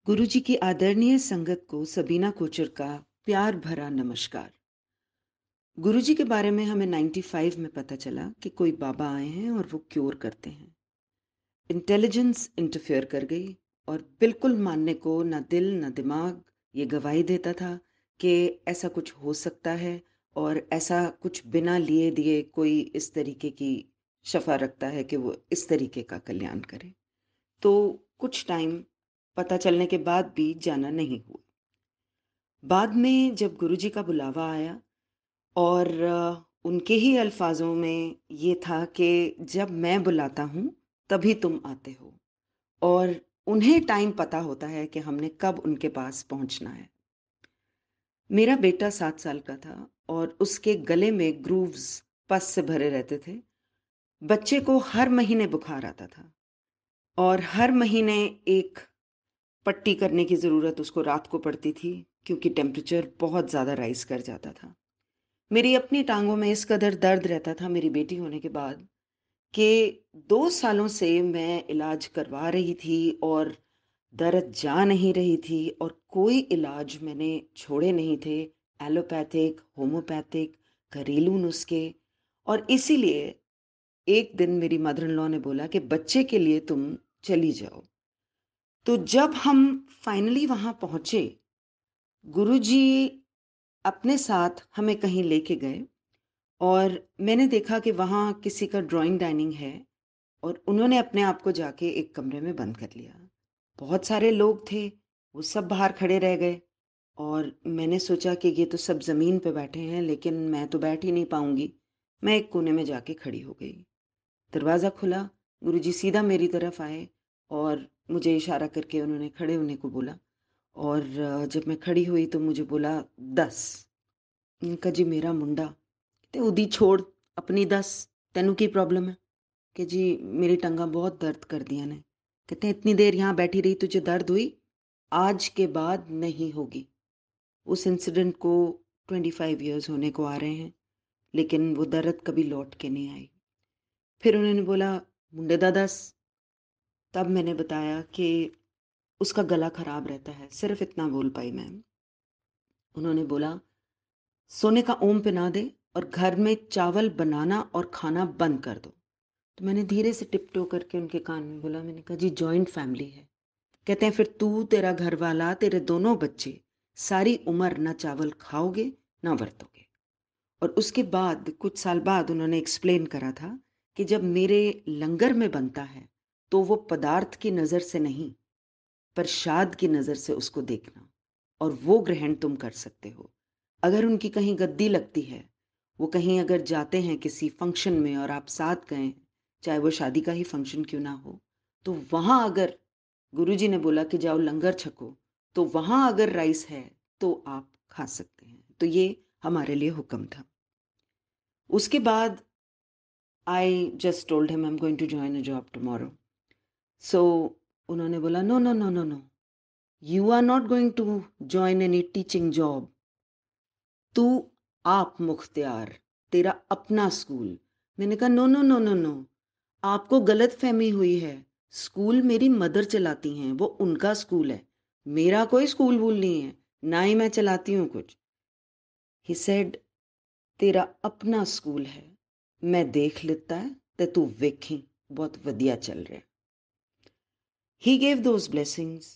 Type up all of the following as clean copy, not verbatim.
गुरुजी की आदरणीय संगत को सबीना कोचर का प्यार भरा नमस्कार। गुरुजी के बारे में हमें 95 में पता चला कि कोई बाबा आए हैं और वो क्योर करते हैं। इंटेलिजेंस इंटरफेयर कर गई और बिल्कुल मानने को ना दिल ना दिमाग ये गवाही देता था कि ऐसा कुछ हो सकता है और ऐसा कुछ बिना लिए दिए कोई इस तरीके की शफा रखता है कि वो इस तरीके का कल्याण करे। तो कुछ टाइम पता चलने के बाद भी जाना नहीं हुआ। बाद में जब गुरुजी का बुलावा आया और उनके ही अल्फाजों में ये था कि जब मैं बुलाता हूँ तभी तुम आते हो और उन्हें टाइम पता होता है कि हमने कब उनके पास पहुँचना है। मेरा बेटा 7 साल का था और उसके गले में ग्रूव्स पस से भरे रहते थे। बच्चे को हर महीने बुखार आता था और हर महीने एक पट्टी करने की ज़रूरत उसको रात को पड़ती थी क्योंकि टेम्परेचर बहुत ज़्यादा राइज़ कर जाता था। मेरी अपनी टाँगों में इस कदर दर्द रहता था मेरी बेटी होने के बाद कि 2 सालों से मैं इलाज करवा रही थी और दर्द जा नहीं रही थी और कोई इलाज मैंने छोड़े नहीं थे, एलोपैथिक, होम्योपैथिक, घरेलू नुस्खे। और इसीलिए एक दिन मेरी मदर इन लॉ ने बोला कि बच्चे के लिए तुम चली जाओ। तो जब हम फाइनली वहाँ पहुँचे, गुरुजी अपने साथ हमें कहीं लेके गए और मैंने देखा कि वहाँ किसी का ड्राइंग डाइनिंग है और उन्होंने अपने आप को जाके एक कमरे में बंद कर लिया। बहुत सारे लोग थे, वो सब बाहर खड़े रह गए और मैंने सोचा कि ये तो सब ज़मीन पे बैठे हैं, लेकिन मैं तो बैठ ही नहीं पाऊँगी। मैं एक कोने में जाके खड़ी हो गई। दरवाज़ा खुला, गुरुजी सीधा मेरी तरफ आए और मुझे इशारा करके उन्होंने खड़े होने को बोला और जब मैं खड़ी हुई तो मुझे बोला 10। मैंने कहा जी मेरा मुंडा। कहते उदी छोड़ अपनी दस, तेनू की प्रॉब्लम है? कि जी मेरी टंगा बहुत दर्द कर दिया ने। कहते हैं इतनी देर यहाँ बैठी रही तुझे दर्द हुई, आज के बाद नहीं होगी। उस इंसिडेंट को 25 इयर्स होने को आ रहे हैं, लेकिन वो दर्द कभी लौट के नहीं आई। फिर उन्होंने बोला मुंडे दा दस। तब मैंने बताया कि उसका गला खराब रहता है, सिर्फ इतना बोल पाई मैं। उन्होंने बोला सोने का ओम पिना दे और घर में चावल बनाना और खाना बंद कर दो। तो मैंने धीरे से टिपटो करके उनके कान में बोला, मैंने कहा जी जॉइंट फैमिली है। कहते हैं फिर तू तेरा घर वाला तेरे दोनों बच्चे सारी उम्र ना चावल खाओगे ना बरतोगे। और उसके बाद कुछ साल बाद उन्होंने एक्सप्लेन करा था कि जब मेरे लंगर में बनता है तो वो पदार्थ की नज़र से नहीं, प्रसाद की नज़र से उसको देखना और वो ग्रहण तुम कर सकते हो। अगर उनकी कहीं गद्दी लगती है, वो कहीं अगर जाते हैं किसी फंक्शन में और आप साथ गए, चाहे वो शादी का ही फंक्शन क्यों ना हो, तो वहाँ अगर गुरुजी ने बोला कि जाओ लंगर छको, तो वहाँ अगर राइस है, तो आप खा सकते हैं। तो ये हमारे लिए हुक्म था। उसके बाद I just told him I am going to join a job tomorrow. So उन्होंने बोला no, no, no, no, no. You are not going to join any teaching job. तू आप मुख्तियार, तेरा अपना स्कूल। मैंने कहा no, no, no, no, no. आपको गलत फहमी हुई है। स्कूल मेरी मदर चलाती हैं, वो उनका स्कूल है। मेरा कोई स्कूल वूल नहीं है, ना ही मैं चलाती हूँ कुछ। ही सेड तेरा अपना स्कूल है, मैं देख लेता है ते तू वेखी बहुत वधिया चल रहा है। He gave those blessings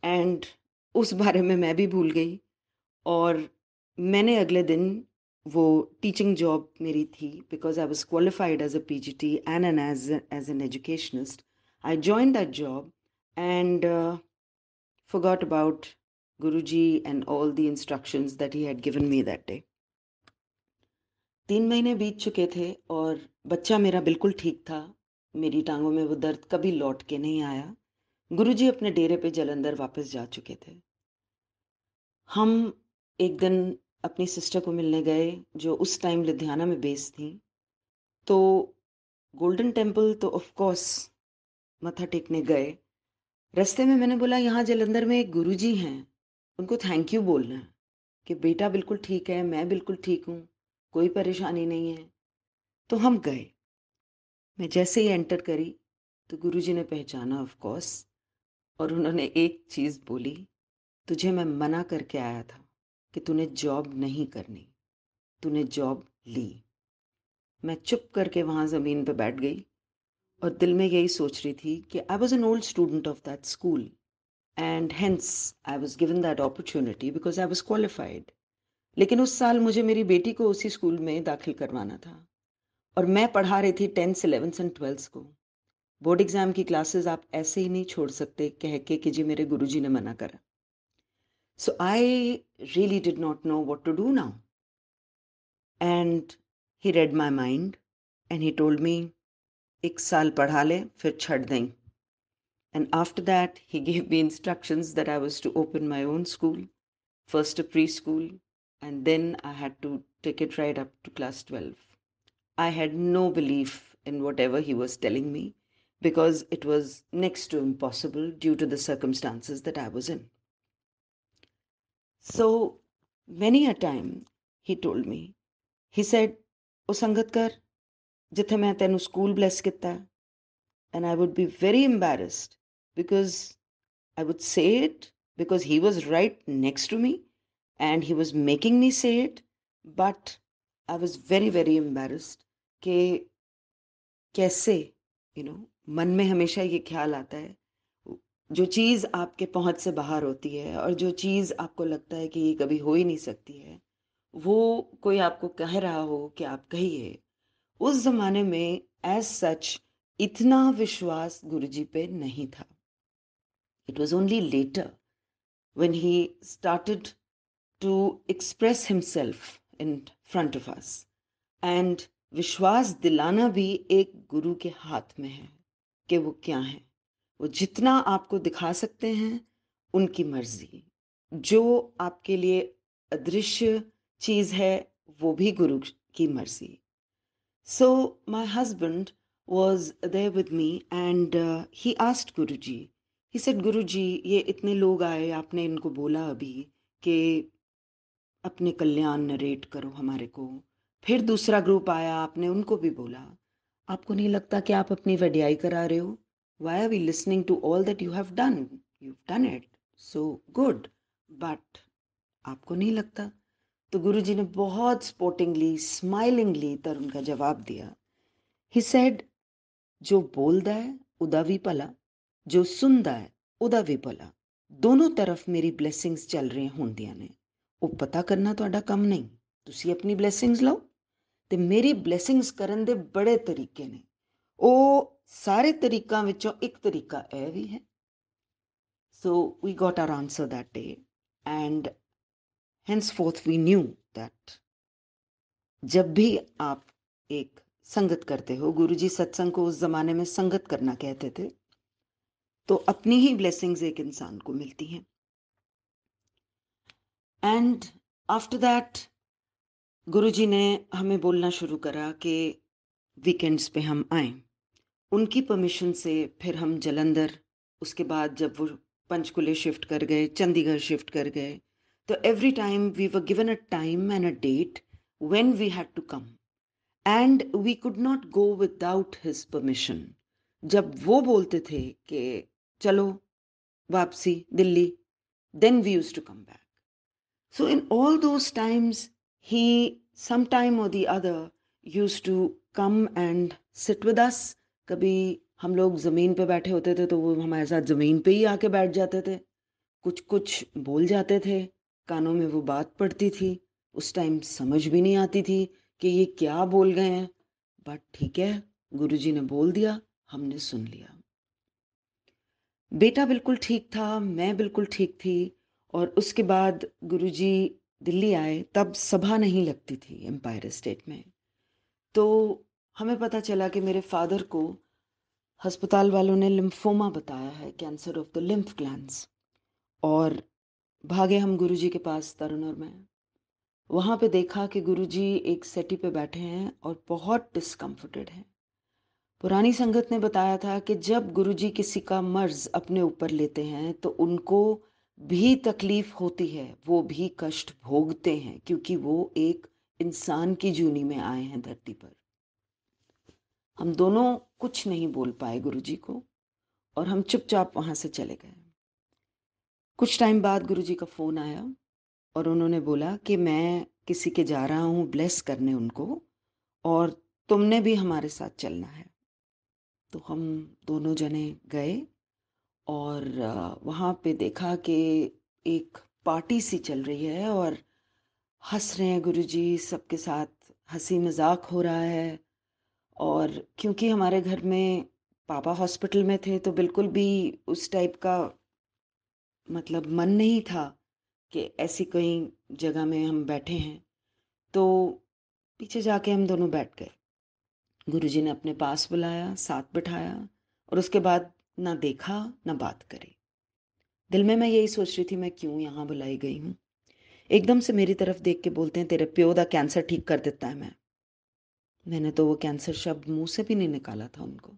and उस बारे में मैं भी भूल गई और मैंने अगले दिन वो टीचिंग जॉब मेरी थी because I was qualified as a PGT and an as an educationist. I join that job and forgot about Guruji and all the instructions that he had given me that day. 3 महीने बीत चुके थे और बच्चा मेरा बिल्कुल ठीक था। मेरी टांगों में वो दर्द कभी लौट के नहीं आया। गुरुजी अपने डेरे पे जलंधर वापस जा चुके थे। हम एक दिन अपनी सिस्टर को मिलने गए जो उस टाइम लुधियाना में बेस थी। तो गोल्डन टेम्पल तो ऑफ कोर्स मत्था टेकने गए। रास्ते में मैंने बोला यहाँ जलंधर में एक गुरुजी हैं, उनको थैंक यू बोलना है कि बेटा बिल्कुल ठीक है, मैं बिल्कुल ठीक हूँ, कोई परेशानी नहीं है। तो हम गए। मैं जैसे ही एंटर करी तो गुरुजी ने पहचाना ऑफ कोर्स और उन्होंने एक चीज़ बोली, तुझे मैं मना करके आया था कि तूने जॉब नहीं करनी, तूने जॉब ली। मैं चुप करके वहाँ ज़मीन पे बैठ गई और दिल में यही सोच रही थी कि I was an old student of that school and hence I was given that opportunity because I was qualified. लेकिन उस साल मुझे मेरी बेटी को उसी स्कूल में दाखिल करवाना था और मैं पढ़ा रही थी 10th, 11th एंड 12th को। बोर्ड एग्ज़ाम की क्लासेस आप ऐसे ही नहीं छोड़ सकते कह के कि जी मेरे गुरुजी ने मना करा। So I really did not know what to do now. And he read my mind and he told me, एक साल पढ़ा ले फिर छੱਡ दें. And after that, he gave me instructions that I was to open my own school, first a preschool, and then I had to take it right up to class 12. I had no belief in whatever he was telling me because it was next to impossible due to the circumstances that I was in. So many a time he told me, he said, "O Sangatkar, jithe main tenu school bless kitta hai," and I would be very embarrassed because I would say it because he was right next to me and he was making me say it, but I was very, very embarrassed कि कैसे मन में हमेशा ये ख्याल आता है जो चीज़ आपके पहुंच से बाहर होती है और जो चीज़ आपको लगता है कि ये कभी हो ही नहीं सकती है वो कोई आपको कह रहा हो कि आप कहिए। उस ज़माने में एज़ सच इतना विश्वास गुरुजी पे नहीं था। It was only later when he started to express himself in front of us and विश्वास दिलाना भी एक गुरु के हाथ में है कि वो क्या है। वो जितना आपको दिखा सकते हैं उनकी मर्जी, जो आपके लिए अदृश्य चीज़ है वो भी गुरु की मर्जी। So my husband was there with me and he asked Guruji. He said, Guruji, ये इतने लोग आए, आपने इनको बोला अभी कि अपने कल्याण नरेट करो हमारे को। फिर दूसरा ग्रुप आया, आपने उनको भी बोला। आपको नहीं लगता कि आप अपनी वडियाई करा रहे हो? Why are we listening to all that you have done? You've done it. So good. But आपको नहीं लगता? तो गुरुजी ने बहुत स्पोर्टिंगली, स्माइलिंगली तर उनका जवाब दिया। He said, जो बोलदा है उदा भी भला, जो सुनदा है उदा भी भला। दोनों तरफ मेरी ब्लैसिंग्स चल रही ਹੁੰਦੀਆਂ ਨੇ। ਉਹ ਪਤਾ ਕਰਨਾ ਤੁਹਾਡਾ ਕੰਮ ਨਹੀਂ। ਤੁਸੀਂ ਆਪਣੀ ਬਲੇਸਿੰਗਸ ਲਓ ਤੇ ਮੇਰੀ ਬਲੇਸਿੰਗਸ ਕਰਨ ਦੇ ਬੜੇ ਤਰੀਕੇ ਨੇ। ਉਹ ਸਾਰੇ ਤਰੀਕਾਂ ਵਿੱਚੋਂ ਇੱਕ ਤਰੀਕਾ ਇਹ ਵੀ ਹੈ। So we got our answer that day and henceforth we knew that जब भी आप एक संगत करते हो, गुरुजी सत्संग को उस जमाने में संगत करना कहते थे, तो अपनी ही ब्लेसिंग्स एक इंसान को मिलती हैं। एंड आफ्टर दैट गुरुजी ने हमें बोलना शुरू करा कि वीकेंड्स पे हम आएं। उनकी परमिशन से फिर हम जलंधर, उसके बाद जब वो पंचकुले शिफ्ट कर गए, चंडीगढ़ शिफ्ट कर गए, तो every time we were given a time and a date when we had to come and we could not go without his permission. जब वो बोलते थे कि चलो वापसी Delhi, then we used to come back. So in all those times, he sometime or the other used to come and sit with us. कभी हम लोग ज़मीन पे बैठे होते थे तो वो हमारे साथ ज़मीन पे ही आके बैठ जाते थे। कुछ कुछ बोल जाते थे, कानों में वो बात पड़ती थी। उस टाइम समझ भी नहीं आती थी कि ये क्या बोल गए हैं, बट ठीक है, गुरुजी ने बोल दिया, हमने सुन लिया। बेटा बिल्कुल ठीक था, मैं बिल्कुल ठीक थी और उसके बाद गुरुजी दिल्ली आए, तब सभा नहीं लगती थी एम्पायर स्टेट में। तो हमें पता चला कि मेरे फादर को अस्पताल वालों ने लिम्फोमा बताया है, cancer of the lymph glands. और भागे हम गुरुजी के पास, तरुण और मैं। वहाँ पे देखा कि गुरुजी एक सेटी पे बैठे हैं और बहुत डिस्कम्फर्टेड हैं। पुरानी संगत ने बताया था कि जब गुरुजी किसी का मर्ज अपने ऊपर लेते हैं तो उनको भी तकलीफ होती है, वो भी कष्ट भोगते हैं क्योंकि वो एक इंसान की जूनी में आए हैं धरती पर। हम दोनों कुछ नहीं बोल पाए गुरुजी को और हम चुपचाप वहाँ से चले गए। कुछ टाइम बाद गुरुजी का फ़ोन आया और उन्होंने बोला कि मैं किसी के जा रहा हूँ ब्लेस करने उनको, और तुमने भी हमारे साथ चलना है। तो हम दोनों जने गए और वहाँ पे देखा कि एक पार्टी सी चल रही है और हंस रहे हैं गुरुजी, सबके साथ हंसी मजाक हो रहा है। और क्योंकि हमारे घर में पापा हॉस्पिटल में थे तो बिल्कुल भी उस टाइप का मतलब मन नहीं था कि ऐसी कोई जगह में हम बैठे हैं। तो पीछे जाके हम दोनों बैठ गए। गुरुजी ने अपने पास बुलाया, साथ बिठाया, और उसके बाद ना देखा ना बात करी। दिल में मैं यही सोच रही थी, मैं क्यों यहाँ बुलाई गई हूँ। एकदम से मेरी तरफ देख के बोलते हैं, तेरे प्यो दा कैंसर ठीक कर देता है मैं। मैंने तो वो कैंसर शब्द मुंह से भी नहीं निकाला था उनको।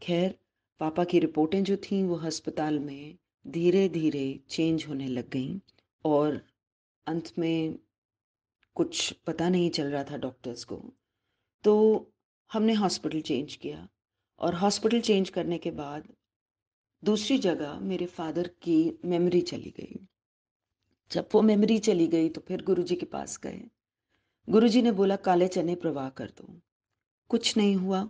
खैर, पापा की रिपोर्टें जो थीं वो अस्पताल में धीरे धीरे चेंज होने लग गईं, और अंत में कुछ पता नहीं चल रहा था डॉक्टर्स को। तो हमने हॉस्पिटल चेंज किया, और हॉस्पिटल चेंज करने के बाद दूसरी जगह मेरे फादर की मेमोरी चली गई। जब वो मेमोरी चली गई तो फिर गुरुजी के पास गए। गुरुजी ने बोला काले चने प्रवाह कर दो। कुछ नहीं हुआ।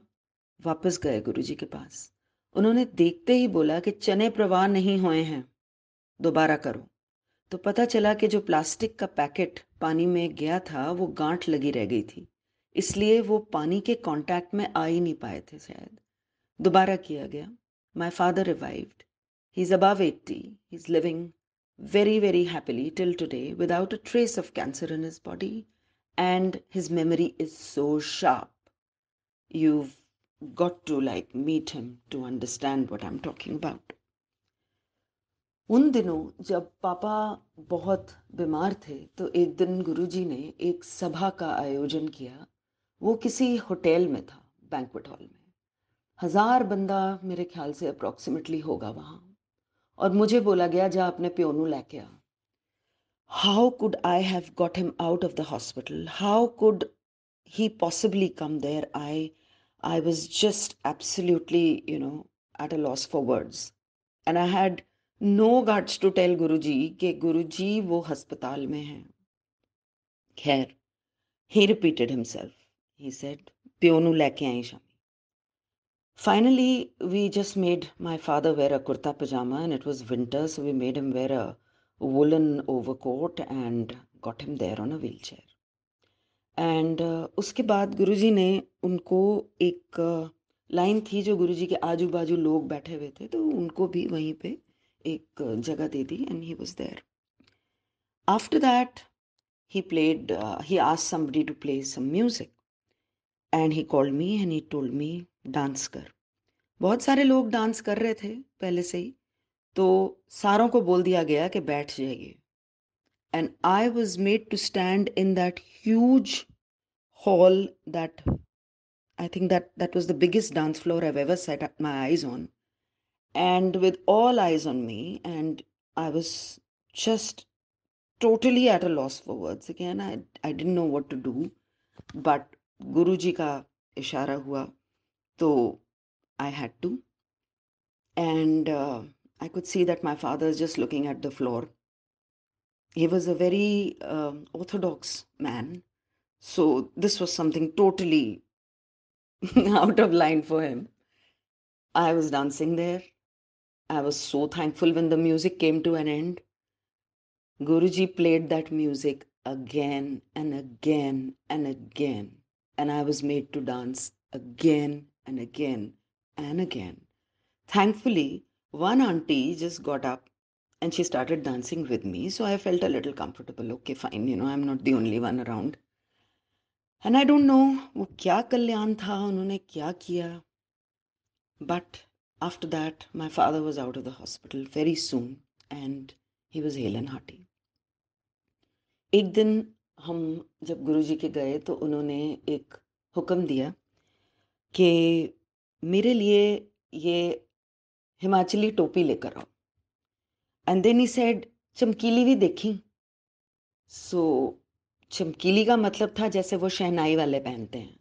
वापस गए गुरुजी के पास। उन्होंने देखते ही बोला कि चने प्रवाह नहीं हुए हैं, दोबारा करो। तो पता चला कि जो प्लास्टिक का पैकेट पानी में गया था वो गांठ लगी रह गई थी, इसलिए वो पानी के कांटेक्ट में आ ही नहीं पाए थे शायद। दोबारा किया गया। My father revived. He is above 80. He is living very, very happily till today without a trace of cancer in his body, and his memory is so sharp. You've got to like meet him to understand what I'm talking about. उन दिनों जब पापा बहुत बीमार थे तो एक दिन गुरुजी ने एक सभा का आयोजन किया। वो किसी होटल में था, बैंक्वेट हॉल में। 1000 बंदा मेरे ख्याल से अप्रॉक्सीमेटली होगा वहाँ। और मुझे बोला गया जा अपने प्योनू लेके आ। How could I have got him out of the hospital? How could he possibly come there? I was just absolutely, at a loss for words. And I had no guts to tell Guruji कि Guruji वो अस्पताल में हैं. खैर, he repeated himself. He said, प्योनू लेके आई Shami. Finally, we just made my father wear a kurta pajama, and it was winter, so we made him wear a woolen overcoat and got him there on a wheelchair. And उसके बाद गुरुजी ने उनको एक line थी जो गुरुजी के आजू बाजू लोग बैठे हुए थे, तो उनको भी वहीं पे एक जगह दे दी, and he was there. After that he asked somebody to play some music, and he called me and he told me dance कर. बहुत सारे लोग डांस कर रहे थे पहले से ही, तो सारों को बोल दिया गया कि बैठ जाइए. And I was made to stand in that huge hall. That I think that was the biggest dance floor I've ever set my eyes on, and with all eyes on me, and I was just totally at a loss for words. Again, I didn't know what to do, but Guruji ka ishara hua, so I had to, and I could see that my father is just looking at the floor. He was a very orthodox man, so this was something totally out of line for him. I was dancing there. I was so thankful when the music came to an end. Guruji played that music again and again and again, and I was made to dance again and again and again. Thankfully, one auntie just got up and she started dancing with me, so I felt a little comfortable. Okay, fine, I'm not the only one around. And I don't know वो क्या कल्याण था, उन्होंने क्या किया. But after that, my father was out of the hospital very soon, and he was hale and hearty. एक दिन हम जब गुरुजी के गए तो उन्होंने एक हुक्म दिया कि मेरे लिए ये हिमाचली टोपी लेकर आओ. एंड देन ही सेड चमकीली भी देखी. सो चमकीली का मतलब था जैसे वो शहनाई वाले पहनते हैं,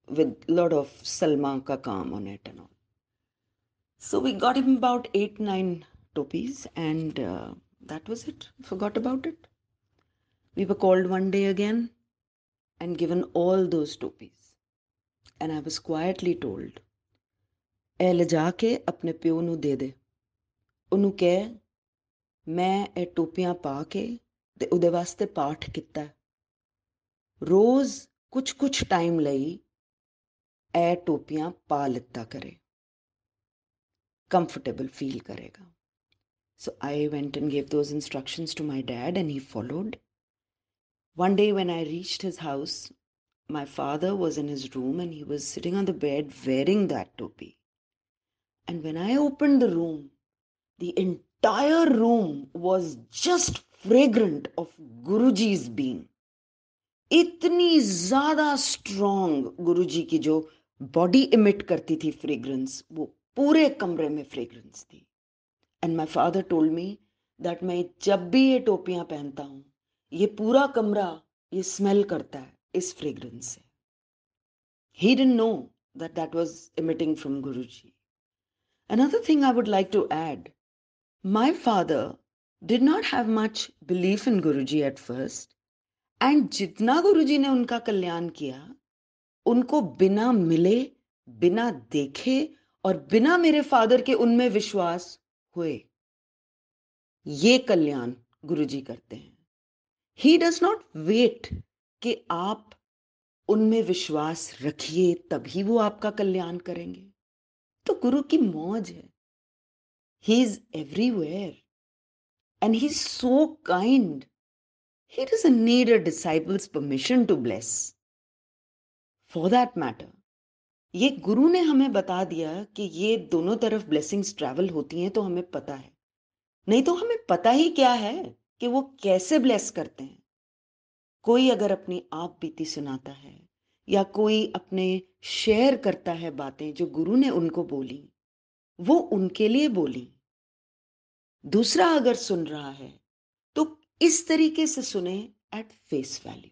विद लॉट ऑफ सलमा का काम on it and all. So we got him about 8, 9 topis, and that was it. Forgot about it. We were called one day again and given all those topies. And I was quietly told, "ਇਹ ਲਿਜਾ ਕੇ ਆਪਣੇ ਪਿਓ ਨੂੰ ਦੇ ਦੇ। ਉਹਨੂੰ ਕਹਿ ਮੈਂ ਇਹ ਟੋਪੀਆਂ ਪਾ ਕੇ ਤੇ ਉਹਦੇ ਵਾਸਤੇ ਪਾਠ ਕੀਤਾ। ਰੋਜ਼ ਕੁਝ ਟਾਈਮ ਲਈ ਇਹ ਟੋਪੀਆਂ ਪਾ ਲਿੱਤਾ ਕਰੇ। Comfortable feel karega." So I went and gave those instructions to my dad and he followed. One day when I reached his house, my father was in his room and he was sitting on the bed wearing that topi. And when I opened the room, the entire room was just fragrant of Guruji's being. इतनी ज्यादा strong गुरुजी की जो body emit करती थी fragrance, वो पूरे कमरे में फ्रेग्रेंस थी. And my father told me that मैं जब भी ये टोपियां पहनता हूं, ये पूरा कमरा ये स्मेल करता है इस फ्रेग्रेंस से. He didn't know that that was emitting from Guruji. Another thing I would like to add, my father did not have much belief in Guruji at first, and जितना गुरुजी ने उनका कल्याण किया, उनको बिना मिले, बिना देखे और बिना मेरे फादर के उनमें विश्वास हुए, ये कल्याण गुरुजी करते हैं. ही डज नॉट वेट कि आप उनमें विश्वास रखिए तभी वो आपका कल्याण करेंगे. तो गुरु की मौज है. He is everywhere and he is so kind. He doesn't need a disciple's permission to bless. For that matter, ये गुरु ने हमें बता दिया कि ये दोनों तरफ ब्लेसिंग्स ट्रैवल होती हैं, तो हमें पता है. नहीं तो हमें पता ही क्या है कि वो कैसे ब्लेस करते हैं. कोई अगर अपनी आप बीती सुनाता है या कोई अपने शेयर करता है बातें जो गुरु ने उनको बोली, वो उनके लिए बोली. दूसरा अगर सुन रहा है तो इस तरीके से सुने, एट फेस वैल्यू.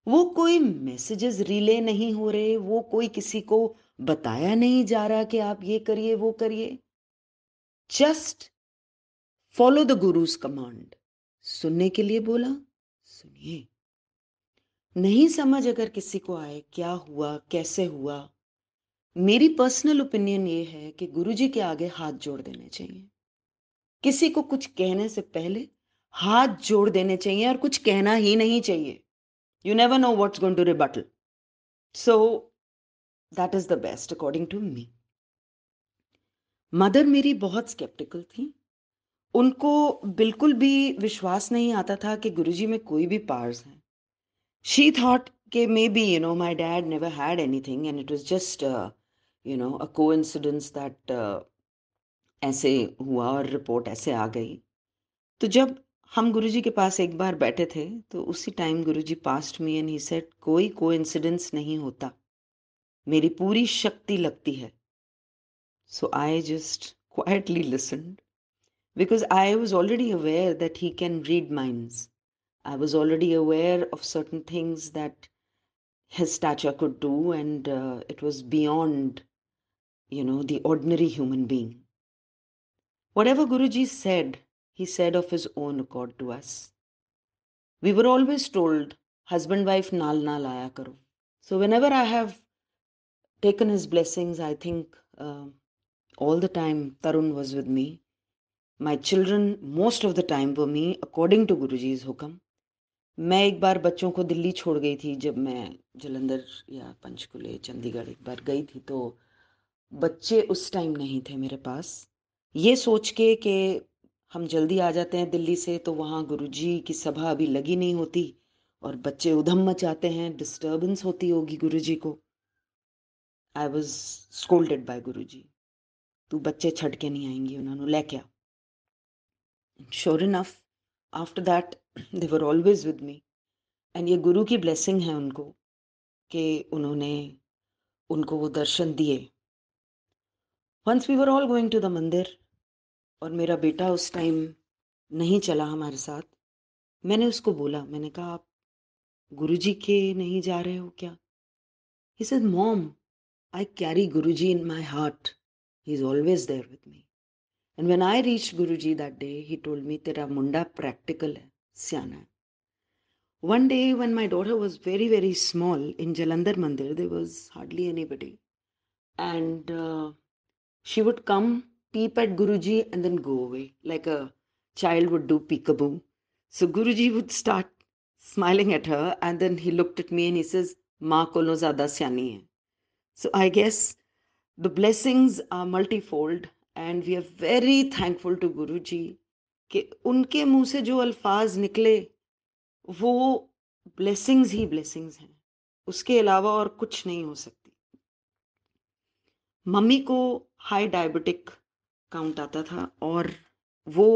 वो कोई मैसेजेस रिले नहीं हो रहे, वो कोई किसी को बताया नहीं जा रहा कि आप ये करिए वो करिए. Just follow the guru's command. सुनने के लिए बोला, सुनिए. नहीं समझ अगर किसी को आए क्या हुआ कैसे हुआ, मेरी पर्सनल ओपिनियन ये है कि गुरुजी के आगे हाथ जोड़ देने चाहिए. किसी को कुछ कहने से पहले हाथ जोड़ देने चाहिए और कुछ कहना ही नहीं चाहिए. You never know what's going to rebuttal. So that is the best according to me. Mother मेरी बहुत स्केप्टिकल थी. उनको बिल्कुल भी विश्वास नहीं आता था कि गुरुजी में कोई भी पावर्स हैं. She thought कि maybe my dad never had anything and it was just a coincidence that ऐसे हुआ और रिपोर्ट ऐसे आ गई. तो जब हम गुरुजी के पास एक बार बैठे थे तो उसी time Guruji past me and he said, कोई कोइंसिडेंस नहीं होता, मेरी पूरी शक्ति लगती है. So I just quietly listened because I was already aware that he can read minds. I was already aware of certain things that his stature could do, and it was beyond, the ordinary human being. Whatever Guruji said, he said of his own accord to us. We were always told, husband wife naal naal aaya karo. So whenever I have taken his blessings, I think all the time Tarun was with me. My children most of the time were me according to Guruji's हुक्म. मैं एक बार बच्चों को दिल्ली छोड़ गई थी, जब मैं जलंधर या पंचकुले चंडीगढ़ एक बार गई थी, तो बच्चे उस टाइम नहीं थे मेरे पास. ये सोच के कि हम जल्दी आ जाते हैं दिल्ली से तो वहाँ गुरुजी की सभा अभी लगी नहीं होती और बच्चे उधम मचाते हैं, डिस्टर्बेंस होती होगी गुरुजी को. आई वॉज स्कोल्डेड बाय गुरुजी, तू बच्चे छड़ के नहीं आएंगी, उन्होंने ले क्या. Sure enough, after that they were always with me. And ये गुरु की blessing है उनको कि उन्होंने उनको वो दर्शन दिए. Once we were all going to the मंदिर और मेरा बेटा उस टाइम नहीं चला हमारे साथ. मैंने उसको बोला, मैंने कहा आप गुरुजी के नहीं जा रहे हो क्या? He said, Mom, I carry Guruji in my heart. He is always there with me. And when I reached Guruji that day, he told me, "Tera munda practical hai, syana hai." One day when my daughter was very, very small in Jalandhar Mandir, there was hardly anybody. And she would come, peep at Guruji, and then go away, like a child would do peekaboo. So Guruji would start smiling at her, and then he looked at me and he says, "Maa kolo zyada syani hai." So I guess the blessings are multifold, and we are very thankful to Guruji कि उनके मुंह से जो अल्फाज निकले वो blessings ही blessings हैं, उसके अलावा और कुछ नहीं हो सकती। मम्मी को हाई डायबिटिक काउंट आता था और वो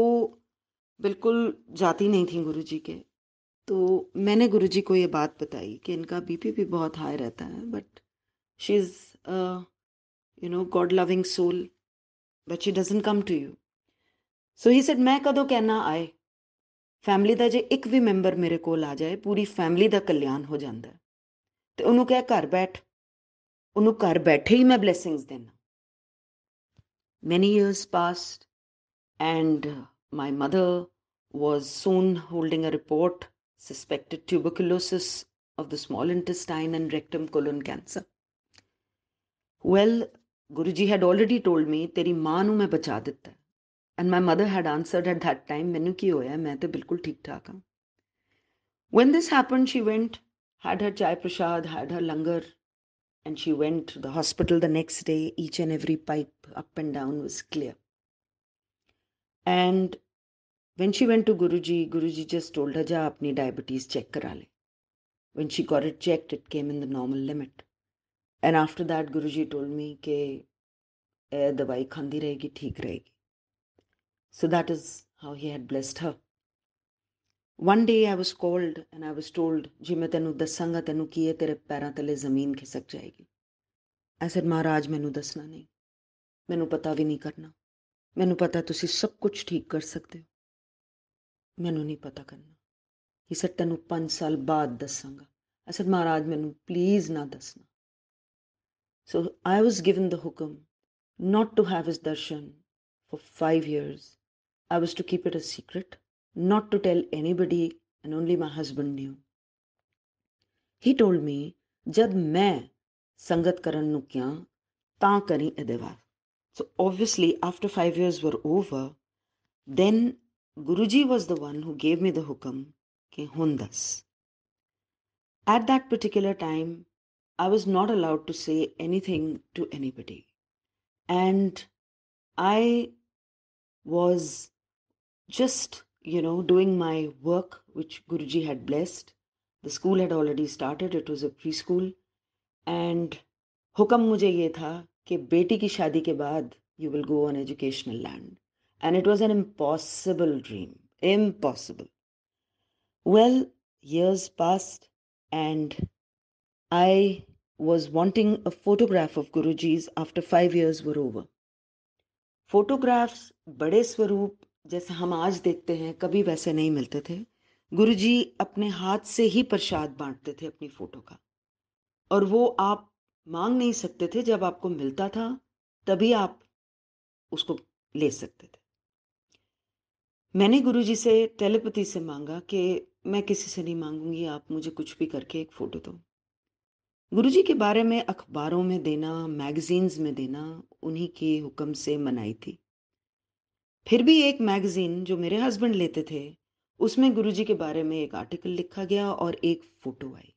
बिल्कुल जाती नहीं थी गुरुजी के। तो मैंने गुरुजी को ये बात बताई कि इनका बीपी भी बहुत हाई रहता है, but she is God loving soul, but she doesn't come to you. So he said, मैं कदों कहना आए, फैमिली ਦਾ ਜੇ ਇੱਕ ਵੀ ਮੈਂਬਰ ਮੇਰੇ ਕੋਲ ਆ ਜਾਏ, ਪੂਰੀ ਫੈਮਿਲੀ ਦਾ ਕਲਿਆਣ ਹੋ ਜਾਂਦਾ ਹੈ। ਤੇ ਉਹਨੂੰ ਕਹਿ ਘਰ ਬੈਠ, ਉਹਨੂੰ ਘਰ ਬੈਠੇ ਹੀ ਮੈਂ ਬਲੇਸਿੰਗਸ ਦੇਣਾ। Many years passed, and my mother was soon holding a report, suspected tuberculosis of the small intestine and rectum colon cancer. Well, Guruji had already told me, तेरी माँ ਨੂੰ मैं बचा ਦਿੱਤਾ है. And my mother had answered at that time, ਮੈਨੂੰ ਕੀ ਹੋਇਆ, मैं तो बिल्कुल ठीक ठाक ਹਾਂ। When this happened, she went, had her chai prasad, had her langar, and she went to the hospital the next day. Each and every pipe up and down was clear. And when she went to Guruji, Guruji just told her, "Ja apni diabetes check kara le." When she got it checked, it came in the normal limit. And after that, Guruji told me ke dawai khandi rahegi, theek rahegi. So that is how he had blessed her. One day I was called and I was told, "जी मैं तेनू दसांगा तेनू की है, तेरे पैरां तले जमीन खिसक जाएगी." I said, "महाराज मैनू दसना नहीं, मैनू पता भी नहीं करना, मैनू पता तुसी सब कुछ ठीक कर सकते हो, मैनू नहीं पता करना." He said, "तेनू 5 साल बाद दसांगा." I said, "महाराज मैनू प्लीज ना दसना." So I was given the hukum not to have his darshan for 5 years. I was to keep it a secret, not to tell anybody, and only my husband knew. He told me, "जब मैं संगत करन नु क्या तां करी इहदे बाद." So obviously after 5 years were over, then Guruji was the one who gave me the hukam कि हुन दस. At that particular time, I was not allowed to say anything to anybody. And I was just, doing my work which Guruji had blessed. The school had already started, it was a preschool. And हुक्म मुझे ये था कि बेटी की शादी के बाद you will go on educational land. And it was an impossible dream. Impossible. Well, years passed and I was wanting a photograph of Guruji's after 5 years were over. Photographs बड़े स्वरूप जैसे हम आज देखते हैं कभी वैसे नहीं मिलते थे। गुरुजी अपने हाथ से ही प्रसाद बांटते थे अपनी फोटो का, और वो आप मांग नहीं सकते थे, जब आपको मिलता था तभी आप उसको ले सकते थे। मैंने गुरुजी से टेलीपैथी से मांगा कि मैं किसी से नहीं मांगूंगी, आप मुझे कुछ भी करके एक फोटो दो। गुरुजी के बारे में अखबारों में देना, मैगजीन्स में देना उन्हीं के हुक्म से मनाई थी। फिर भी एक मैगजीन जो मेरे हस्बैंड लेते थे, उसमें गुरुजी के बारे में एक आर्टिकल लिखा गया और एक फोटो आई।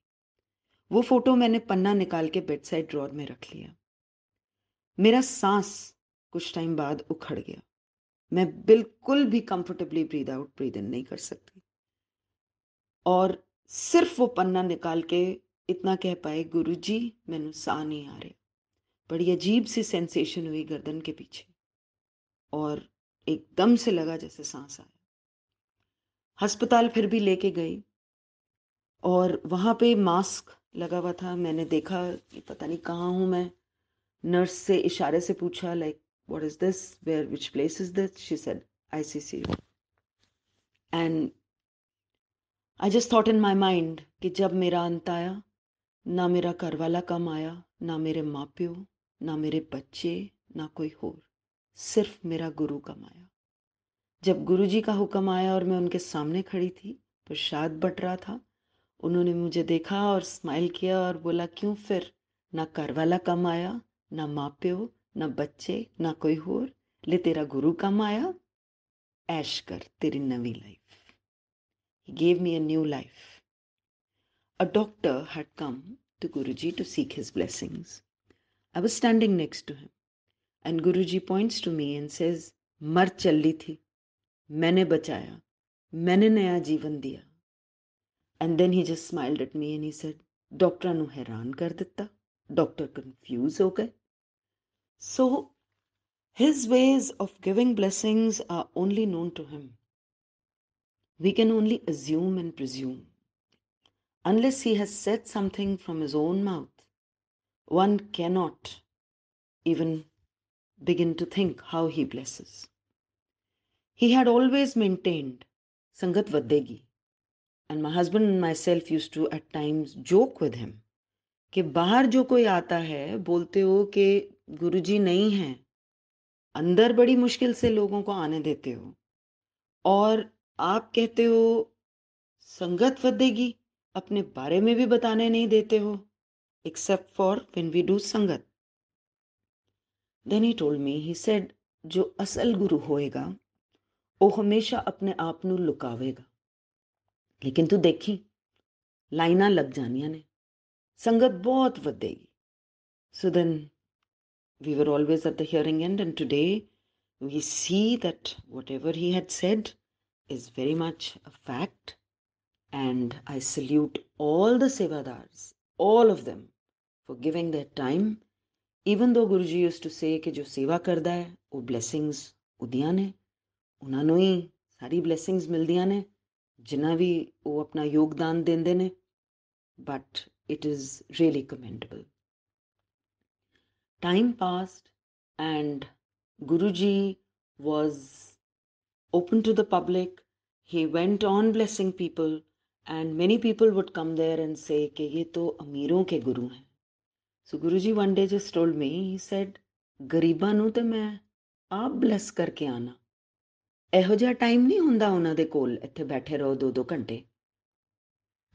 वो फोटो मैंने पन्ना निकाल के बेड साइड ड्रॉर में रख लिया। मेरा सांस कुछ टाइम बाद उखड़ गया, मैं बिल्कुल भी comfortably breathe out breathe in नहीं कर सकती, और सिर्फ वो पन्ना निकाल के इतना कह पाए, "गुरुजी मैनू साह नहीं आ रहा।" बड़ी अजीब सी सेंसेशन हुई गर्दन के पीछे और एकदम से लगा जैसे सांस आया। अस्पताल फिर भी लेके गई और वहां पे मास्क लगा हुआ था। मैंने देखा कि पता नहीं कहाँ हूं मैं। नर्स से इशारे से पूछा, like, "what is this, where, which place is this?" She said, "ICCU." And I just thought in my mind कि जब मेरा अंत आया, ना मेरा घर वाला कम आया, ना मेरे माँ प्यो, ना मेरे बच्चे, ना कोई और, सिर्फ मेरा गुरु कमाया। जब गुरुजी का हुक्म आया और मैं उनके सामने खड़ी थी, प्रसाद बट रहा था, उन्होंने मुझे देखा और स्माइल किया और बोला, क्यों फिर? ना घर वाला कम आया, ना माँ प्यो, ना बच्चे, ना कोई होर, ले तेरा गुरु कम आया, ऐश कर तेरी नवी life. He gave me a new life. A doctor had come to Guruji to seek his blessings. I was standing next to him and Guruji points to me and says, मर चली थी, मैंने बचाया, मैंने नया जीवन दिया. And then he just smiled at me and he said, डॉक्टरां ਨੂੰ हैरान कर ਦਿੱਤਾ, डॉक्टर confused हो गए. So his ways of giving blessings are only known to him. We can only assume and presume. Unless he has said something from his own mouth, one cannot even begin to think how he blesses. He had always maintained Sangat Vaddegi, and my husband and myself used to at times joke with him कि बाहर जो कोई आता है बोलते हो कि गुरुजी नहीं हैं, अंदर बड़ी मुश्किल से लोगों को आने देते हो और आप कहते हो संगत वदेगी, अपने बारे में भी बताने नहीं देते हो, except for when we do संगत. Then he told me, he said, जो असल गुरु होएगा वो हमेशा अपने आप ਨੂੰ ਲੁਕਾਵੇਗਾ, लेकिन तू देखी लाइनां लग जानियां ने, संगत बहुत ਵਧੇਗੀ. So then we were always at the hearing end, and today we see that whatever he had said is very much a fact, and I salute all the sevadars, all of them, for giving their time. Even though Guruji used to say कि जो सेवा करदा है वो blessings उदियां ने, ਉਹਨਾਂ ਨੂੰ ਹੀ ਸਾਰੀ blessings ਮਿਲਦੀਆਂ ਨੇ ਜਿੰਨਾ ਵੀ ਉਹ ਆਪਣਾ ਯੋਗਦਾਨ ਦਿੰਦੇ ਨੇ, but it is really commendable. Time passed and Guruji was open to the public. He went on blessing people and many people would come there and say कि ये तो अमीरों के गुरु हैं. So Guruji one day just told me, he said, ਗਰੀਬਾਂ ਨੂੰ ਤੇ ਮੈਂ ਆਪ bless ਕਰਕੇ ਆਣਾ. ਇਹੋ ਜਿਹਾ ਟਾਈਮ ਨਹੀਂ ਹੁੰਦਾ ਉਹਨਾਂ ਦੇ ਕੋਲ ਇੱਥੇ ਬੈਠੇ ਰਹੋ 2-2 ਘੰਟੇ.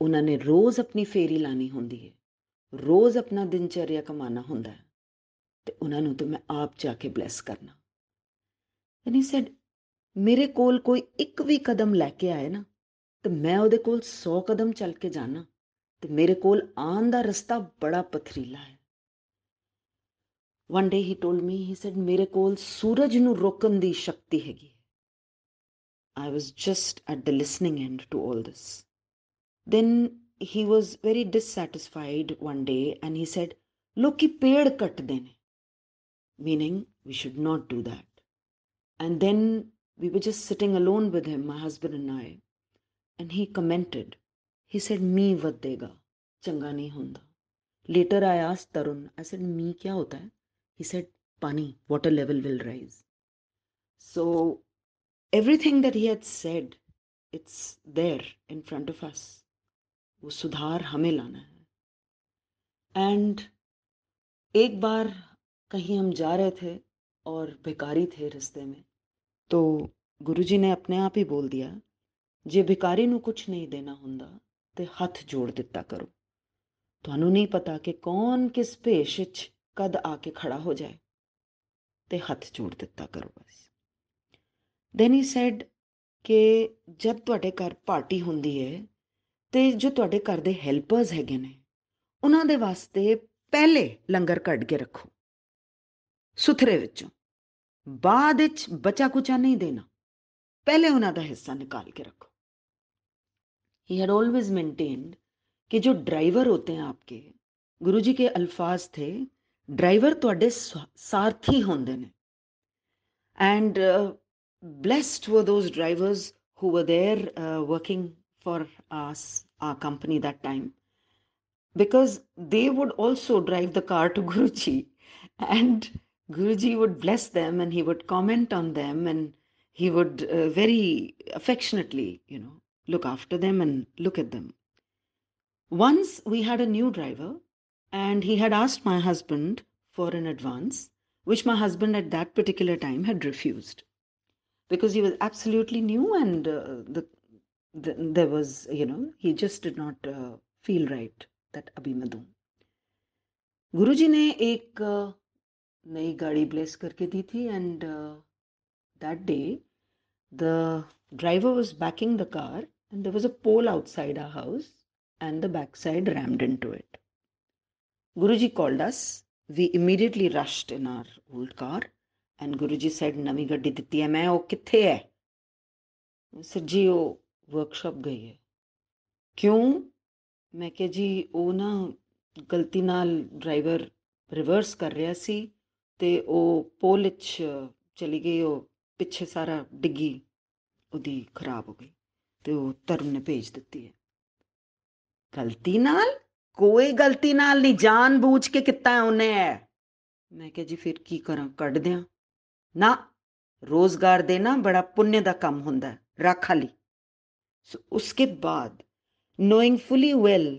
ਉਹਨਾਂ ਨੇ ਰੋਜ਼ ਆਪਣੀ ਫੇਰੀ ਲਾਣੀ ਹੁੰਦੀ ਹੈ, ਰੋਜ਼ ਆਪਣਾ ਦਿਨਚਰਿਆ ਕਮਾਣਾ ਹੁੰਦਾ ਹੈ ਤੇ ਉਹਨਾਂ ਨੂੰ ਤੇ ਮੈਂ ਆਪ ਜਾ ਕੇ ਬਲੈਸ ਕਰਨਾ. And he said, ਮੇਰੇ ਕੋਲ ਕੋਈ ਇੱਕ ਵੀ ਕਦਮ ਲੈ ਕੇ ਆਏ ਨਾ ਤੇ ਮੈਂ ਉਹਦੇ ਕੋਲ 100 ਕਦਮ ਚੱਲ ਕੇ ਜਾਣਾ ਤੇ ਮੇਰੇ ਕੋਲ ਆਉਣ ਦਾ ਰਸਤਾ ਬੜਾ ਪਥਰੀਲਾ ਹੈ. One day he told me, he said, ਮੇਰੇ ਕੋਲ ਸੂਰਜ ਨੂੰ ਰੋਕਣ ਦੀ ਸ਼ਕਤੀ ਹੈਗੀ. I was just at the listening end to all this. Then he was very dissatisfied one day and he said, ਲੋਕੀ ਪੇੜ ਕੱਟਦੇ ਨੇ, meaning we should not do that. And then we were just sitting alone with him, my husband and I, and he commented. He said, ਮੀਂਹ ਵਧੇਗਾ, ਚੰਗਾ ਨਹੀਂ ਹੁੰਦਾ. Later I asked Tarun, I said, ਮੀਂਹ क्या होता है? He said, pani, water level will rise. So everything that he had said, it's there in front of us. वो सुधार हमें लाना है. And एक बार कहीं हम जा रहे थे और भिखारी थे रास्ते में, तो गुरुजी ने अपने आप ही बोल दिया, जे भिखारी ਨੂੰ कुछ नहीं देना ਹੁੰਦਾ ਤੇ ਹੱਥ ਜੋੜ ਦਿੱਤਾ ਕਰੋ. ਤੁਹਾਨੂੰ ਨਹੀਂ ਪਤਾ ਕਿ ਕੌਣ ਕਿਸ ਭੇਸ਼ ਵਿੱਚ ਕਦ ਆ ਕੇ ਖੜਾ ਹੋ ਜਾਏ, ਤੇ ਹੱਥ ਜੋੜ ਦਿੱਤਾ ਕਰੋ ਬਸ. Then he said ਕਿ ਜਦ ਤੁਹਾਡੇ ਘਰ ਪਾਰਟੀ ਹੁੰਦੀ ਹੈ ਤੇ ਜੋ ਤੁਹਾਡੇ ਘਰ ਦੇ ਹੈਲਪਰਸ ਹੈਗੇ ਨੇ ਉਹਨਾਂ ਦੇ ਵਾਸਤੇ ਪਹਿਲੇ ਲੰਗਰ ਕੱਢ ਕੇ ਰੱਖੋ ਸੁਥਰੇ ਵਿੱਚੋਂ, ਬਾਅਦ ਵਿੱਚ ਬਚਾ ਕੁਚਾ ਨਹੀਂ ਦੇਣਾ, ਪਹਿਲੇ ਉਹਨਾਂ ਦਾ ਹਿੱਸਾ ਨਿਕਾਲ के रखो. He had always maintained कि जो ड्राइवर होते हैं आपके, गुरुजी के अल्फाज थे, ड्राइवर ਤੁਹਾਡੇ ਸਾਰਥੀ ਹੁੰਦੇ ਨੇ. And blessed were those drivers who were there working for us, our company that time, because they would also drive the car to Guruji, and Guruji would bless them and he would comment on them and he would very affectionately, look after them and look at them. Once we had a new driver and he had asked my husband for an advance which my husband at that particular time had refused because he was absolutely new and there was, he just did not feel right that abhi मैं दूं. गुरुजी ने एक नई गाड़ी bless करके दी थी and that day the driver was backing the car and there was a pole outside our house and the backside rammed into it. Guruji called us. We immediately rushed in our old car and Guruji said, नवी गड्डी दित्ती है मैं, वो कित्थे है? Sir जी वो workshop गई है. क्यों? मैं कहा जी ਉਹ ਨਾ ਗਲਤੀ ਨਾਲ ਡਰਾਈਵਰ ਰਿਵਰਸ ਕਰ ਰਿਹਾ ਸੀ ਤੇ ਉਹ ਪੋਲ ਵਿੱਚ ਚਲੀ ਗਈ, ਉਹ ਪਿੱਛੇ ਸਾਰਾ ਡਿੱਗੀ, ਉਹਦੀ ਖਰਾਬ ਹੋ ਗਈ ਤੇ ਉਹ ਧਰਮ ਨੇ ਭੇਜ ਦਿੱਤੀ ਹੈ. ਗਲਤੀ ਨਾਲ? ਕੋਈ ਗਲਤੀ ਨਾਲ ਨਹੀਂ, ਜਾਣ ਬੂਝ ਕੇ ਕੀਤਾ ਉਹਨੇ ਹੈ. ਮੈਂ ਕਿਹਾ ਜੀ ਫਿਰ ਕੀ ਕਰਾਂ, ਕੱਢ ਦਿਆਂ? ਨਾ, ਰੋਜ਼ਗਾਰ ਦੇਣਾ ਬੜਾ ਪੁੰਨ ਦਾ ਕੰਮ ਹੁੰਦਾ, ਰੱਖ ਹਾਲੀ. ਸੋ ਉਸਕੇ ਬਾਅਦ knowing fully well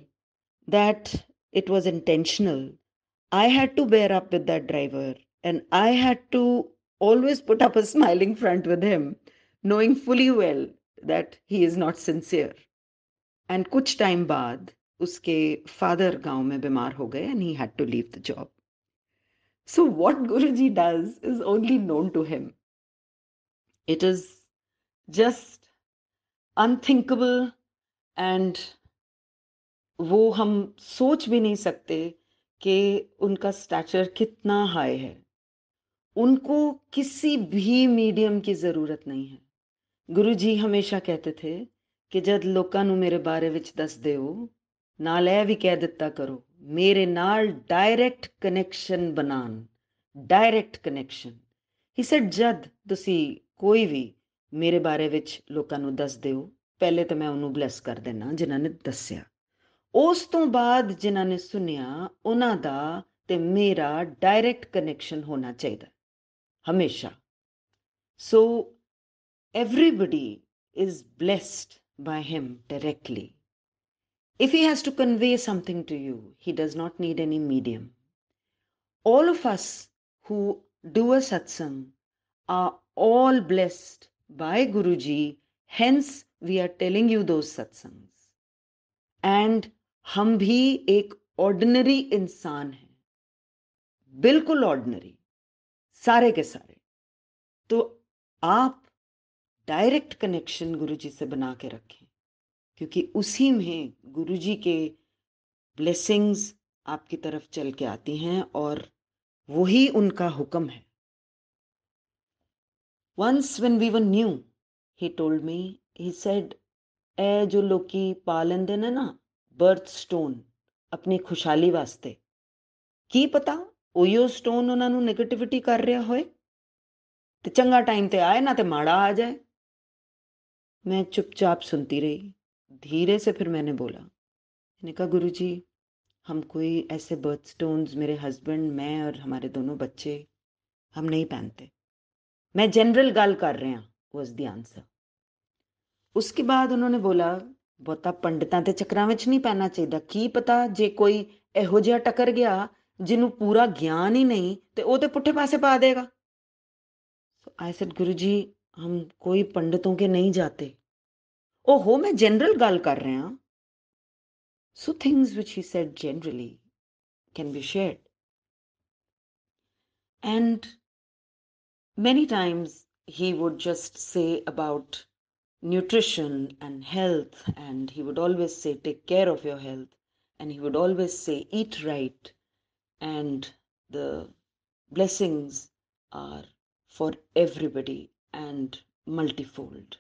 that it was intentional, I had to bear up with that driver and I had to always put up a smiling front with him, knowing fully well that he is not sincere. And कुछ time बाद उसके father गांव में बीमार हो गए and he had to leave the job. So what Guruji does is only known to him. It is just unthinkable and वो हम सोच भी नहीं सकते कि उनका स्टैचर कितना हाई है. उनको किसी भी मीडियम की ज़रूरत नहीं है. गुरु जी हमेशा कहते थे कि जद लोकां नूं मेरे बारे विच दसदे हो, नाल ਇਹ भी कह दिता करो मेरे नाल डायरेक्ट कनैक्शन बनान. Direct connection. ही सेड जद तुसी कोई भी मेरे बारे विच लोकां नूं दसदे हो, पहले तो मैं ਉਹਨੂੰ ਬਲੈਸ ਕਰ ਦੇਣਾ ਜਿਨ੍ਹਾਂ ਨੇ ਦੱਸਿਆ. ਉਸ ਤੋਂ ਬਾਅਦ ਜਿਨ੍ਹਾਂ ਨੇ ਸੁਨਿਆ ਉਹਨਾਂ ਦਾ ਤੇ ਮੇਰਾ ਡਾਇਰੈਕਟ ਕਨੈਕਸ਼ਨ ਹੋਣਾ ਚਾਹੀਦਾ ਹਮੇਸ਼ਾ. ਸੋ everybody is blessed by him directly. If he has to convey something to you, he does not need any medium. All of us who do a satsang are all blessed by Guruji, hence we are telling you those satsangs. And हम भी एक ordinary इंसान हैं, बिल्कुल ordinary, सारे के सारे. तो आप डायरेक्ट कनेक्शन गुरुजी से बना के रखें क्योंकि उसी में गुरुजी के ब्लेसिंग्स आपकी तरफ चल के आती हैं और वही उनका हुक्म है. Once when we were new, he told me, he said, ए जो लोकी पा लेंदे ने ना बर्थ स्टोन अपनी खुशहाली वास्ते, ਕੀ ਪਤਾ ਉਹੀਓ ਸਟੋਨ ਉਹਨਾਂ ਨੂੰ ਨੈਗੇਟਿਵਿਟੀ ਕਰ ਰਿਹਾ ਹੋਏ ਤੇ ਚੰਗਾ टाइम ਤੇ आए ना तो माड़ा आ जाए. मैं चुपचाप सुनती रही. धीरे से फिर मैंने बोला, मैंने कहा गुरु जी हम कोई ऐसे बर्थ स्टोन्स, मेरे हस्बैंड, मैं और हमारे दोनों बच्चे, हम नहीं पहनते. मैं जनरल गल कर रहा वाज द आंसर. उसके बाद उन्होंने बोला ਬਹੁਤਾ ਪੰਡਤਾਂ ਤੇ ਚੱਕਰਾਂ ਵਿੱਚ ਨਹੀਂ ਪੈਣਾ ਚਾਹੀਦਾ. ਕੀ ਪਤਾ ਜੇ ਕੋਈ ਇਹੋ ਜਿਹਾ ਟੱਕਰ ਗਿਆ ਜਿਹਨੂੰ पूरा ज्ञान ही नहीं तो वो तो पुट्ठे पासे पा देगा. So I said, गुरुजी हम कोई पंडितों के नहीं जाते. ओहो मैं जनरल गल कर रहा. So things which he said generally can be shared. And many times he would just say about nutrition and health, and he would always say take care of your health, and he would always say eat right, and the blessings are for everybody and multifold.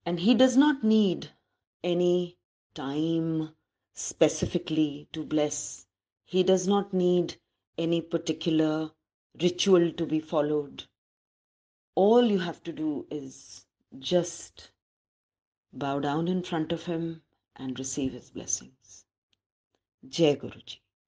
And he does not need any time specifically to bless. He does not need any particular ritual to be followed. All you have to do is just bow down in front of him and receive his blessings. Jai Guruji.